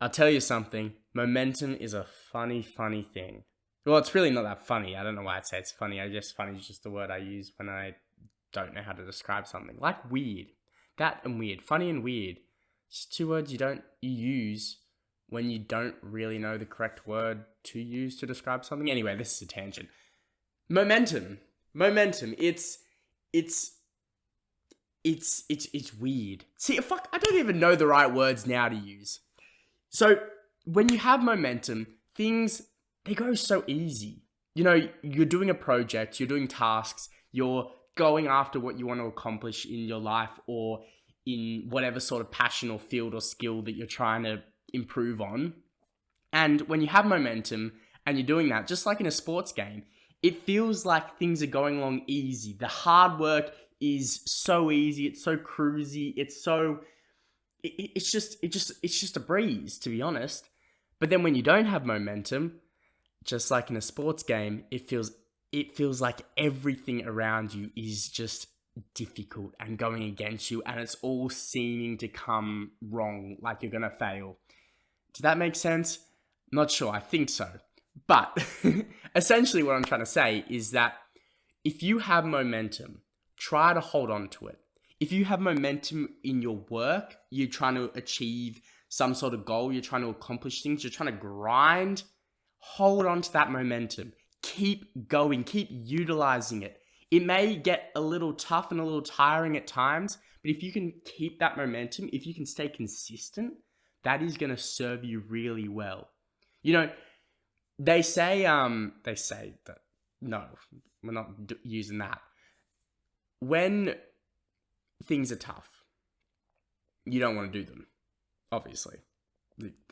I'll tell you something. Momentum is a funny thing. Well, it's really not that funny. I don't know why I'd say it's funny. I guess funny is just the word I use when I don't know how to describe something. Like weird. That and weird. Funny and weird. Just two words you use when you don't really know the correct word to use to describe something. Anyway, this is a tangent. Momentum. It's weird. See, fuck, I don't even know the right words now to use. So when you have momentum, things, they go so easy. You know, you're doing a project, you're doing tasks, you're going after what you want to accomplish in your life or in whatever sort of passion or field or skill that you're trying to improve on. And when you have momentum and you're doing that, just like in a sports game, it feels like things are going along easy. The hard work is so easy. It's so cruisy. It's just a breeze, to be honest. But then when you don't have momentum, just like in a sports game, it feels like everything around you is just difficult and going against you, and it's all seeming to come wrong, like you're gonna fail. Does that make sense? Not sure. I think so. But essentially what I'm trying to say is that if you have momentum, try to hold on to it. If you have momentum in your work, you're trying to achieve some sort of goal, you're trying to accomplish things, you're trying to grind, hold on to that momentum. Keep going, keep utilizing it. It may get a little tough and a little tiring at times, but if you can keep that momentum, if you can stay consistent, that is going to serve you really well. You know, they say that, no, we're not using that. When things are tough, you don't want to do them, obviously.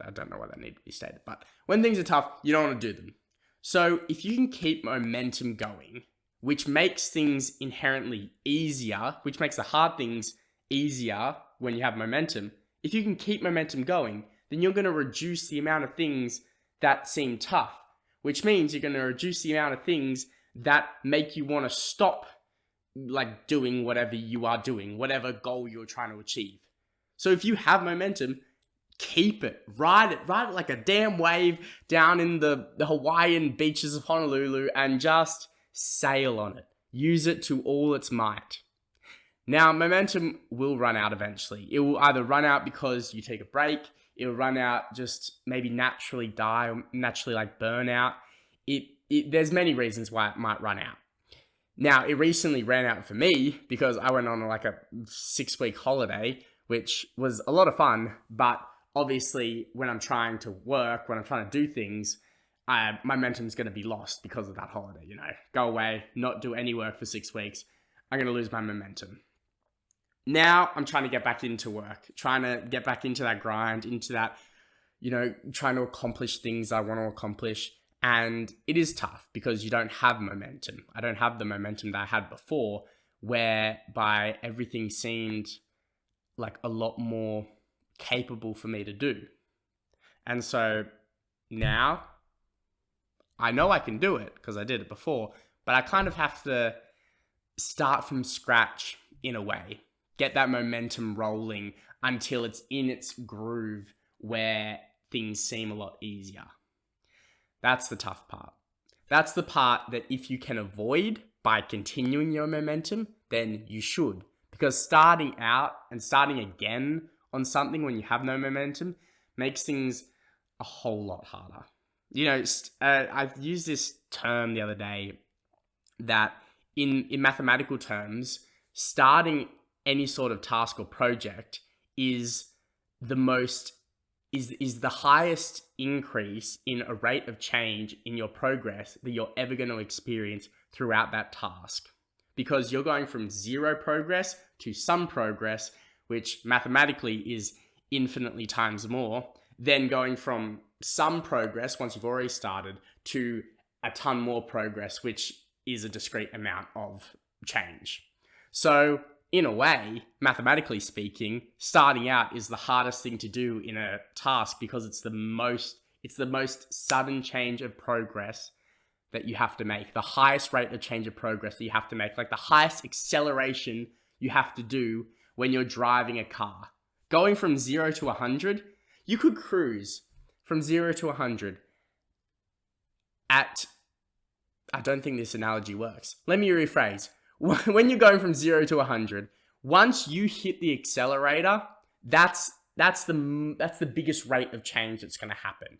I don't know why that need to be stated, but when things are tough, you don't want to do them. So if you can keep momentum going, which makes things inherently easier, which makes the hard things easier when you have momentum, if you can keep momentum going, then you're going to reduce the amount of things that seem tough, which means you're going to reduce the amount of things that make you want to stop like doing whatever you are doing, whatever goal you're trying to achieve. So if you have momentum, keep it, ride it like a damn wave down in the Hawaiian beaches of Honolulu and just sail on it. Use it to all its might. Now, momentum will run out eventually. It will either run out because you take a break, it will run out just maybe naturally die or naturally like burn out. There's many reasons why it might run out. Now, it recently ran out for me because I went on like a 6-week holiday, which was a lot of fun, but obviously when I'm trying to work, when I'm trying to do things, my momentum's going to be lost because of that holiday, you know. Go away, not do any work for 6 weeks. I'm going to lose my momentum. Now I'm trying to get back into work, trying to get back into that grind, into that, you know, trying to accomplish things I want to accomplish. And it is tough because you don't have momentum. I don't have the momentum that I had before, whereby everything seemed like a lot more capable for me to do. And so now I know I can do it because I did it before, but I kind of have to start from scratch in a way, get that momentum rolling until it's in its groove where things seem a lot easier. That's the tough part. That's the part that if you can avoid by continuing your momentum, then you should. Because starting out and starting again on something when you have no momentum makes things a whole lot harder. You know, I've used this term the other day that in mathematical terms, starting any sort of task or project is the highest increase in a rate of change in your progress that you're ever going to experience throughout that task. Because you're going from zero progress to some progress, which mathematically is infinitely times more, then going from some progress, once you've already started, to a ton more progress, which is a discrete amount of change. So in a way, mathematically speaking, starting out is the hardest thing to do in a task because it's the most sudden change of progress that you have to make, the highest rate of change of progress that you have to make, like the highest acceleration you have to do when you're driving a car. Going from 0 to 100, You could cruise from 0 to 100 at, I don't think this analogy works. Let me rephrase. When you're going from 0 to 100, once you hit the accelerator, that's the biggest rate of change that's going to happen.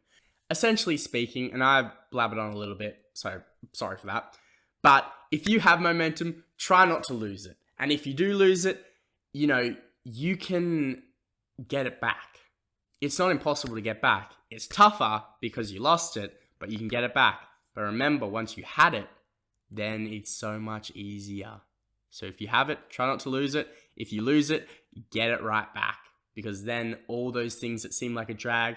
Essentially speaking, and I've blabbered on a little bit, so sorry for that. But if you have momentum, try not to lose it. And if you do lose it, you can get it back. It's not impossible to get back. It's tougher because you lost it, but you can get it back. But remember, once you had it, then it's so much easier. So if you have it, try not to lose it. If you lose it, get it right back. Because then all those things that seem like a drag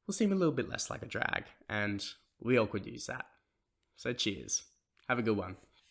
will seem a little bit less like a drag. And we all could use that. So cheers. Have a good one.